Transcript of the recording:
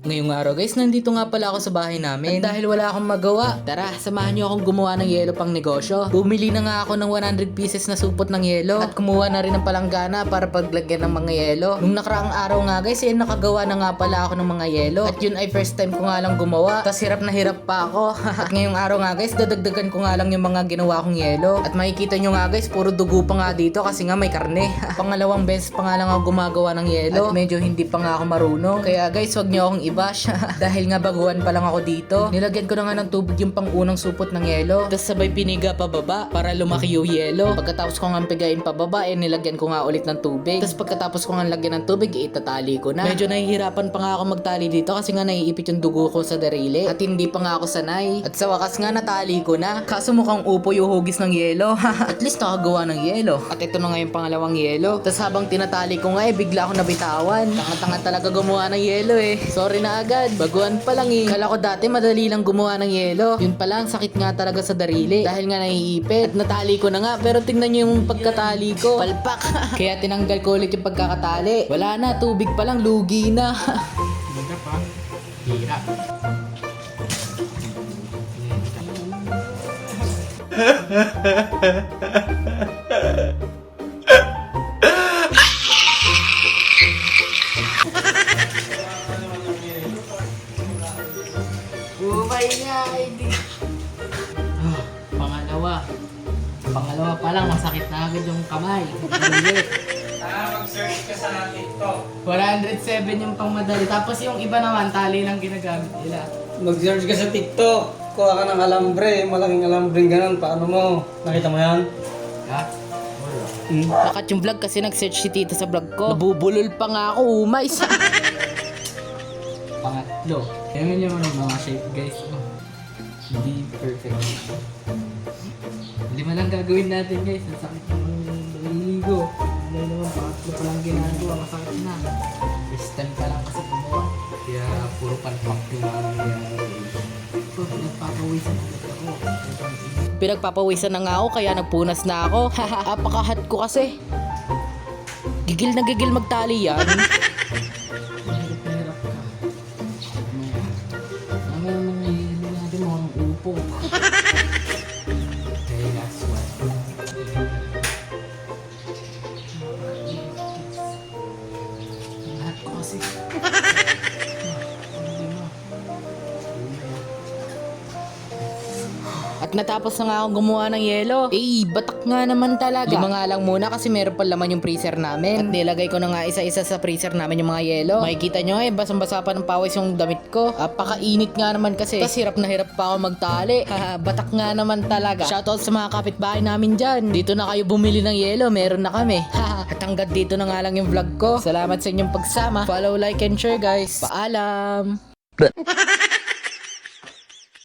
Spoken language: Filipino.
Ngayong araw guys, nandito nga pala ako sa bahay namin. At dahil wala akong magawa, tara, samahan nyo akong gumawa ng yelo pang negosyo. Bumili na nga ako ng 100 pieces na supot ng yelo. At kumuha na rin ng palanggana para paglagyan ng mga yelo. Nung nakaraang araw nga guys, nakagawa na nga pala ako ng mga yelo. At yun ay first time ko nga lang gumawa. Tas hirap na hirap pa ako. At ngayong araw nga guys, dadagdagan ko nga lang yung mga ginawa kong yelo. At makikita nyo nga guys, puro dugo pa nga dito kasi nga may karne. Pangalawang beses pa nga lang ako gumagawa ng yelo. At medyo hindi pa nga ako marunong. Kaya guys, wag nyo akong i-bash. Dahil nga baguhan pa lang ako dito. Nilagyan ko na nga ng tubig yung pangunang supot ng yelo. Tapos sabay piniga pababa para lumaki yung yelo. Pagkatapos ko nga pigain pababa, nilagyan ko nga ulit ng tubig. Tapos pagkatapos ko nga lagyan ng tubig, itatali ko na. Medyo nahihirapan pa nga ako magtali dito kasi nga naiipit yung dugo ko sa darili. At hindi pa nga ako sanay. At sa wakas nga natali ko na. Kaso mukhang upo yung hugis ng yelo. At least nakagawa ng yelo. At ito na nga yung pangalawang yelo. Tapos habang tinatali ko nga bigla ako nabitawan. Tanga-tanga talaga gumawa ng yelo Sorry na agad. Baguhan pa lang Kala ko dati madali lang gumawa ng yelo. Yun pala, sakit nga talaga sa darili. Dahil nga naiipit. At natali ko na nga. Pero tingnan nyo yung pagkatali ko. Palpak. Kaya tinanggal ko ulit yung pagkakatali. Wala na, tubig pa lang, lugi na. Hirap pa. Hirap. Bumay nga, hindi. Pangalawa pa lang, masakit na agad yung kamay. Mag-search ka sa TikTok. 107 yung pangmadali. Tapos yung iba naman, tali lang ginagamit nila. Mag-search ka sa TikTok, kuha ka ng alambre, malaking alambre ganun, paano mo? Nakita mo yan? Ha? Nakat yung vlog kasi nag-search si tita sa vlog ko. Nabubulol pa nga ako, umay. Pangatlo. Tingnan nyo naman mga shape guys. Hindi perfect. Lima lang gagawin natin guys. Ang sakit ng naliligo. Hindi naman pangatlo pa lang ginagawa. Masakit na. First time pa lang kasi gumawa. Kaya puro palpak yung mga nangyayari. Ito, pinagpapawisan ulit ako. Pinagpapawisan na nga ako kaya nagpunas na ako. Apakahat ko kasi. Gigil na gigil magtali yan. Hirap ka. Mamaya naman nahihilo natin mga upo. Okay, last one. Lahat ko kasi. At natapos na nga akong gumawa ng yelo. Batak nga naman talaga. Lima nga lang muna kasi meron pa laman yung freezer namin. At nilagay ko na nga isa-isa sa freezer namin yung mga yelo. Makikita nyo basang-basa pa ng pawis yung damit ko. Apakainit nga naman kasi. Tapos hirap na hirap pa ako magtali. Batak nga naman talaga. Shoutout sa mga kapitbahay namin dyan. Dito na kayo bumili ng yelo, meron na kami. At hanggang dito na nga lang yung vlog ko. Salamat sa inyong pagsama. Follow, like, and share guys. Paalam!